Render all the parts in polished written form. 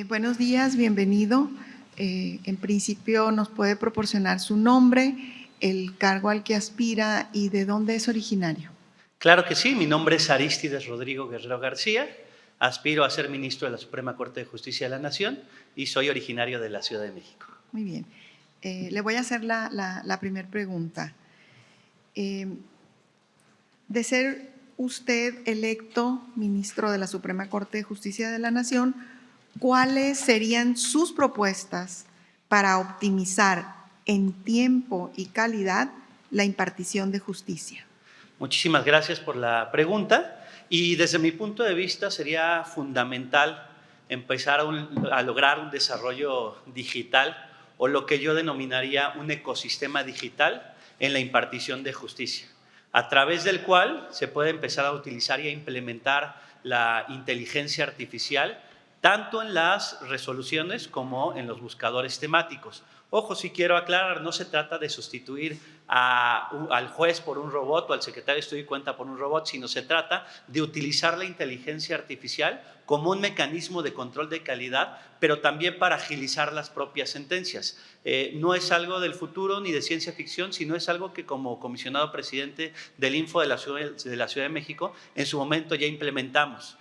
Buenos días, bienvenido. En principio, ¿nos puede proporcionar su nombre, el cargo al que aspira y de dónde es originario? Claro que sí, mi nombre es Arístides Rodrigo Guerrero García, aspiro a ser ministro de la Suprema Corte de Justicia de la Nación y soy originario de la Ciudad de México. Muy bien. Le voy a hacer la primera pregunta. De ser usted electo ministro de la Suprema Corte de Justicia de la Nación, ¿cuáles serían sus propuestas para optimizar en tiempo y calidad la impartición de justicia? Muchísimas gracias por la pregunta y desde mi punto de vista sería fundamental empezar a lograr un desarrollo digital o lo que yo denominaría un ecosistema digital en la impartición de justicia, a través del cual se puede empezar a utilizar y a implementar la inteligencia artificial tanto en las resoluciones como en los buscadores temáticos. Ojo, sí quiero aclarar, no se trata de sustituir al juez por un robot o al secretario de Estudio y Cuenta por un robot, sino se trata de utilizar la inteligencia artificial como un mecanismo de control de calidad, pero también para agilizar las propias sentencias. No es algo del futuro ni de ciencia ficción, sino es algo que como comisionado presidente del Info de la Ciudad de México, en su momento ya implementamos.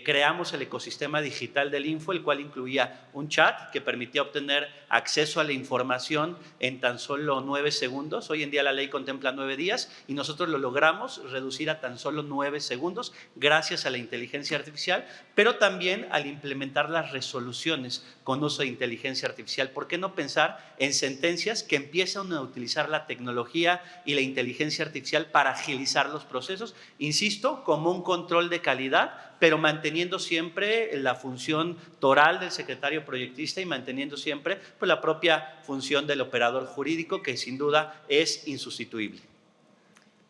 Creamos el ecosistema digital del Info, el cual incluía un chat que permitía obtener acceso a la información en tan solo 9 segundos. Hoy en día la ley contempla 9 días y nosotros lo logramos reducir a tan solo 9 segundos gracias a la inteligencia artificial, pero también al implementar las resoluciones con uso de inteligencia artificial. ¿Por qué no pensar en sentencias que empiezan a utilizar la tecnología y la inteligencia artificial para agilizar los procesos? Insisto, como un control de calidad, pero manteniendo siempre la función toral del secretario proyectista y manteniendo siempre pues, la propia función del operador jurídico, que sin duda es insustituible.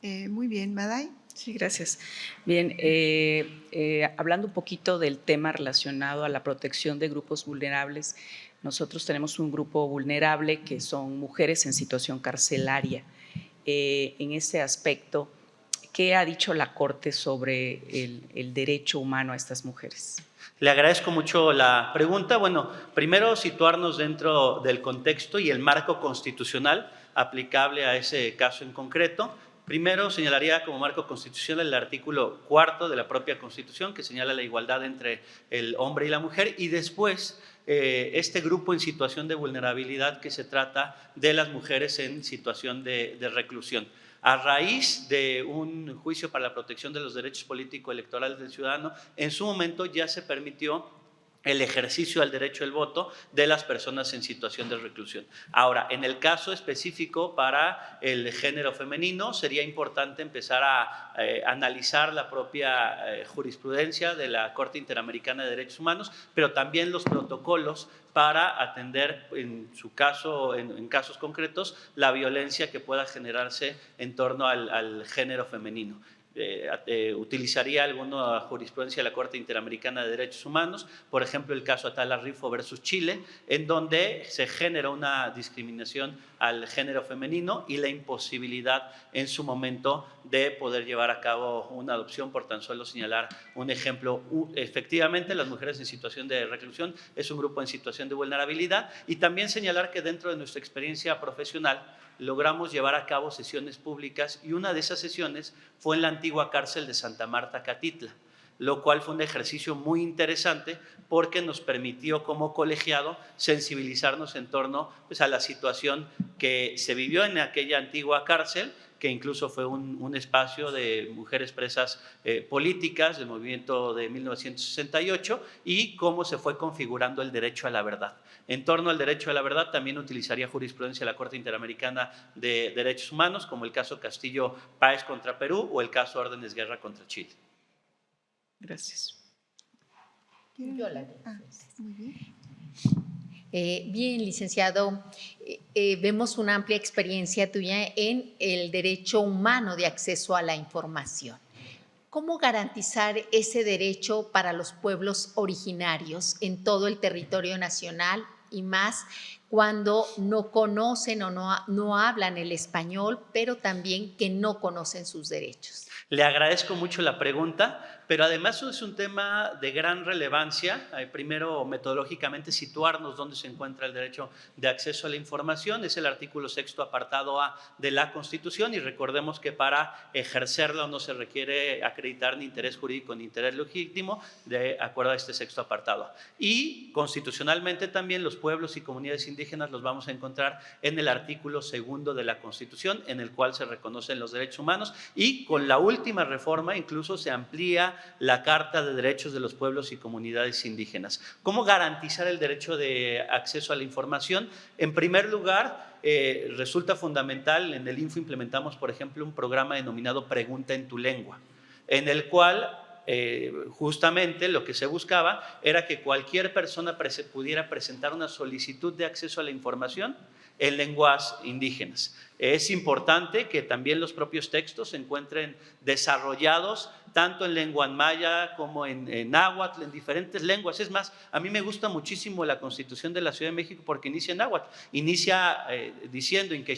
Muy bien, Maday. Sí, gracias. Bien, hablando un poquito del tema relacionado a la protección de grupos vulnerables, nosotros tenemos un grupo vulnerable que son mujeres en situación carcelaria. En ese aspecto, ¿qué ha dicho la Corte sobre el derecho humano a estas mujeres? Le agradezco mucho la pregunta. Bueno, primero situarnos dentro del contexto y el marco constitucional aplicable a ese caso en concreto. Primero señalaría como marco constitucional el artículo 4 de la propia Constitución, que señala la igualdad entre el hombre y la mujer, y después este grupo en situación de vulnerabilidad, que se trata de las mujeres en situación de reclusión. A raíz de un juicio para la protección de los derechos político-electorales del ciudadano, en su momento ya se permitió el ejercicio del derecho al voto de las personas en situación de reclusión. Ahora, en el caso específico para el género femenino, sería importante empezar a analizar la propia jurisprudencia de la Corte Interamericana de Derechos Humanos, pero también los protocolos para atender, en su caso, en casos concretos, la violencia que pueda generarse en torno al género femenino. Utilizaría alguna jurisprudencia de la Corte Interamericana de Derechos Humanos, por ejemplo el caso Atala Rifo versus Chile, en donde se genera una discriminación al género femenino y la imposibilidad en su momento de poder llevar a cabo una adopción, por tan solo señalar un ejemplo. Efectivamente, las mujeres en situación de reclusión es un grupo en situación de vulnerabilidad, y también señalar que dentro de nuestra experiencia profesional logramos llevar a cabo sesiones públicas, y una de esas sesiones fue en la antigua cárcel de Santa Marta, Catitla, lo cual fue un ejercicio muy interesante porque nos permitió como colegiado sensibilizarnos en torno pues, a la situación que se vivió en aquella antigua cárcel, que incluso fue un espacio de mujeres presas políticas del movimiento de 1968, y cómo se fue configurando el derecho a la verdad. En torno al derecho a la verdad también utilizaría jurisprudencia de la Corte Interamericana de Derechos Humanos, como el caso Castillo Páez contra Perú o el caso Órdenes Guerra contra Chile. Gracias. Yo la Muy bien. Bien, licenciado, vemos una amplia experiencia tuya en el derecho humano de acceso a la información. ¿Cómo garantizar ese derecho para los pueblos originarios en todo el territorio nacional y más cuando no conocen o no hablan el español, pero también que no conocen sus derechos? Le agradezco mucho la pregunta, pero además es un tema de gran relevancia. Primero, metodológicamente, situarnos dónde se encuentra el derecho de acceso a la información. Es el artículo 6º, apartado A de la Constitución, y recordemos que para ejercerlo no se requiere acreditar ni interés jurídico ni interés legítimo, de acuerdo a este 6º apartado A. Y constitucionalmente también los pueblos y comunidades indígenas los vamos a encontrar en el artículo 2º de la Constitución, en el cual se reconocen los derechos humanos, y con la última reforma incluso se amplía la Carta de Derechos de los Pueblos y Comunidades Indígenas. ¿Cómo garantizar el derecho de acceso a la información? En primer lugar, resulta fundamental, en el Info implementamos, por ejemplo, un programa denominado Pregunta en tu lengua, en el cual justamente lo que se buscaba era que cualquier persona pudiera presentar una solicitud de acceso a la información en lenguas indígenas. Es importante que también los propios textos se encuentren desarrollados tanto en lengua maya como en náhuatl, en diferentes lenguas. Es más, a mí me gusta muchísimo la Constitución de la Ciudad de México porque inicia en náhuatl. Inicia diciendo en que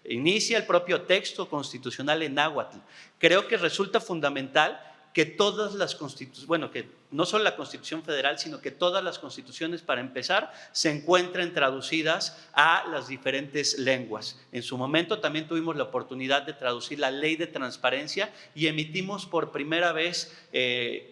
inicia el propio texto constitucional en náhuatl. Creo que resulta fundamental que todas las constituciones, bueno, que no solo la Constitución Federal, sino que todas las constituciones, para empezar, se encuentren traducidas a las diferentes lenguas. En su momento también tuvimos la oportunidad de traducir la Ley de Transparencia y emitimos por primera vez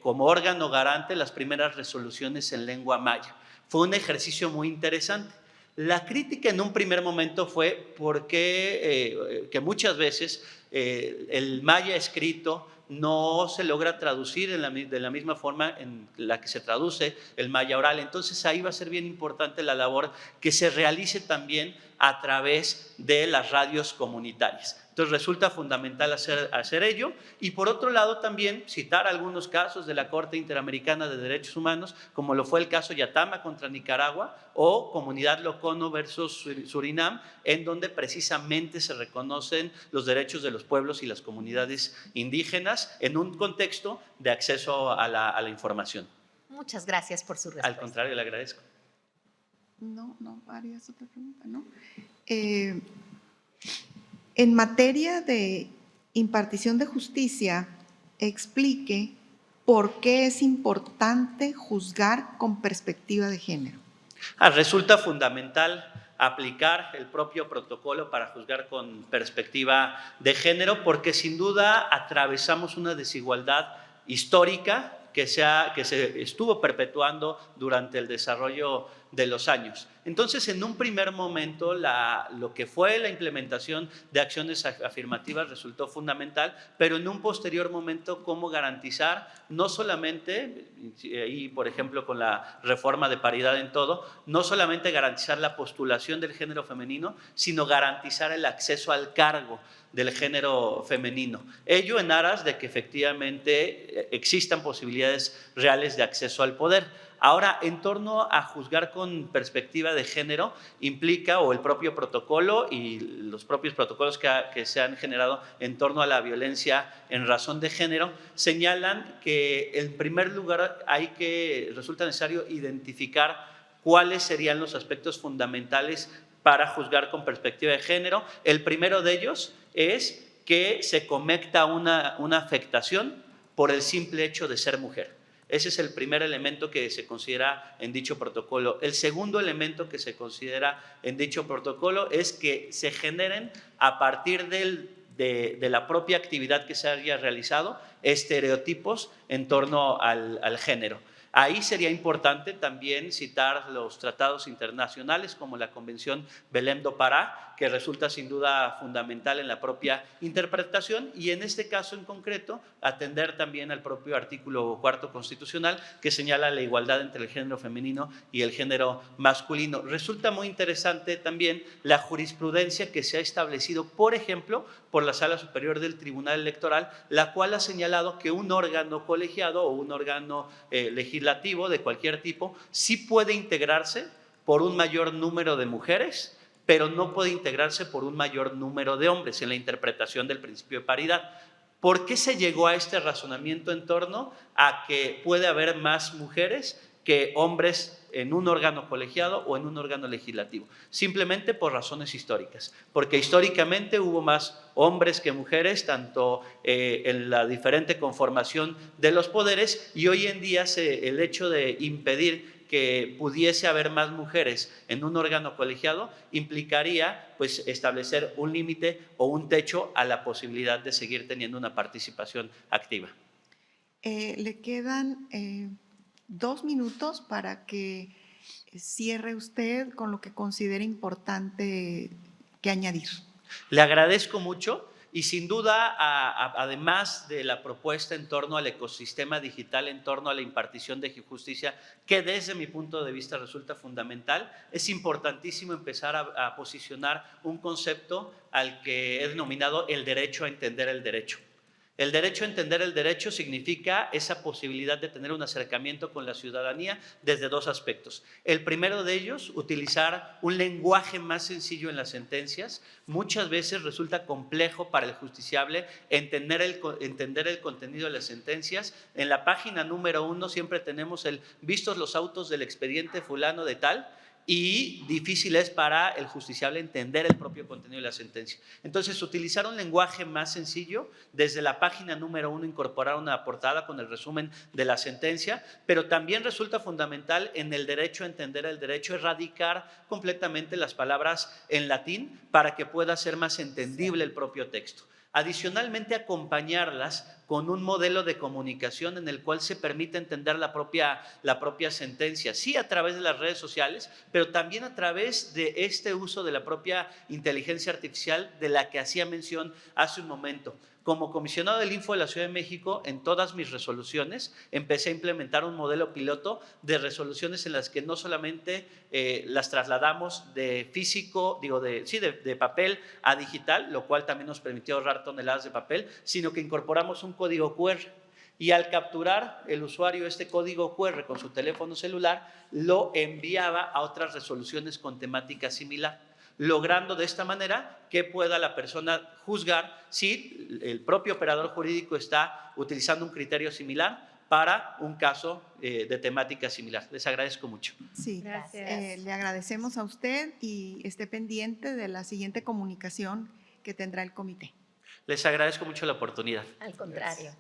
como órgano garante las primeras resoluciones en lengua maya. Fue un ejercicio muy interesante. La crítica en un primer momento fue porque que muchas veces el maya escrito no se logra traducir de la misma forma en la que se traduce el maya oral. Entonces ahí va a ser bien importante la labor que se realice también a través de las radios comunitarias. Entonces resulta fundamental hacer ello, y por otro lado también citar algunos casos de la Corte Interamericana de Derechos Humanos, como lo fue el caso Yatama contra Nicaragua o Comunidad Locono versus Surinam, en donde precisamente se reconocen los derechos de los pueblos y las comunidades indígenas en un contexto de acceso a la información. Muchas gracias por su respuesta. Al contrario, le agradezco. No, harías otra pregunta, ¿no? En materia de impartición de justicia, explique por qué es importante juzgar con perspectiva de género. Resulta fundamental aplicar el propio protocolo para juzgar con perspectiva de género, porque sin duda atravesamos una desigualdad histórica que se estuvo perpetuando durante el desarrollo de los años. Entonces, en un primer momento, lo que fue la implementación de acciones afirmativas resultó fundamental, pero en un posterior momento, cómo garantizar no solamente, y por ejemplo con la reforma de paridad en todo, no solamente garantizar la postulación del género femenino, sino garantizar el acceso al cargo del género femenino. Ello en aras de que efectivamente existan posibilidades reales de acceso al poder. Ahora, en torno a juzgar con perspectiva de género, implica, o el propio protocolo y los propios protocolos que se han generado en torno a la violencia en razón de género, señalan que en primer lugar resulta necesario identificar cuáles serían los aspectos fundamentales para juzgar con perspectiva de género. El primero de ellos es que se cometa una afectación por el simple hecho de ser mujer. Ese es el primer elemento que se considera en dicho protocolo. El segundo elemento que se considera en dicho protocolo es que se generen, a partir de la propia actividad que se haya realizado, estereotipos en torno al género. Ahí sería importante también citar los tratados internacionales como la Convención Belém do Pará, que resulta sin duda fundamental en la propia interpretación, y en este caso en concreto atender también al propio artículo 4º constitucional, que señala la igualdad entre el género femenino y el género masculino. Resulta muy interesante también la jurisprudencia que se ha establecido, por ejemplo, por la Sala Superior del Tribunal Electoral, la cual ha señalado que un órgano colegiado o un órgano legislativo de cualquier tipo sí puede integrarse por un mayor número de mujeres, pero no puede integrarse por un mayor número de hombres en la interpretación del principio de paridad. ¿Por qué se llegó a este razonamiento en torno a que puede haber más mujeres que hombres en un órgano colegiado o en un órgano legislativo, simplemente por razones históricas, porque históricamente hubo más hombres que mujeres, tanto en la diferente conformación de los poderes, y hoy en día el hecho de impedir que pudiese haber más mujeres en un órgano colegiado implicaría pues establecer un límite o un techo a la posibilidad de seguir teniendo una participación activa. Le quedan 2 minutos para que cierre usted con lo que considere importante que añadir. Le agradezco mucho y sin duda, además de la propuesta en torno al ecosistema digital, en torno a la impartición de justicia, que desde mi punto de vista resulta fundamental, es importantísimo empezar a posicionar un concepto al que he denominado el derecho a entender el derecho. El derecho a entender el derecho significa esa posibilidad de tener un acercamiento con la ciudadanía desde 2 aspectos. El primero de ellos, utilizar un lenguaje más sencillo en las sentencias. Muchas veces resulta complejo para el justiciable entender el contenido de las sentencias. En la página número 1 siempre tenemos vistos los autos del expediente fulano de tal, y difícil es para el justiciable entender el propio contenido de la sentencia. Entonces, utilizar un lenguaje más sencillo, desde la página número 1 incorporar una portada con el resumen de la sentencia, pero también resulta fundamental en el derecho a entender el derecho, erradicar completamente las palabras en latín para que pueda ser más entendible el propio texto. Adicionalmente, acompañarlas con un modelo de comunicación en el cual se permite entender la propia sentencia, sí a través de las redes sociales, pero también a través de este uso de la propia inteligencia artificial de la que hacía mención hace un momento. Como comisionado del Info de la Ciudad de México, en todas mis resoluciones empecé a implementar un modelo piloto de resoluciones en las que no solamente las trasladamos de físico, de papel a digital, lo cual también nos permitió ahorrar toneladas de papel, sino que incorporamos un código QR. Y al capturar el usuario este código QR con su teléfono celular, lo enviaba a otras resoluciones con temática similar, logrando de esta manera que pueda la persona juzgar si el propio operador jurídico está utilizando un criterio similar para un caso de temática similar. Les agradezco mucho. Sí, Gracias. le agradecemos a usted y esté pendiente de la siguiente comunicación que tendrá el comité. Les agradezco mucho la oportunidad. Al contrario.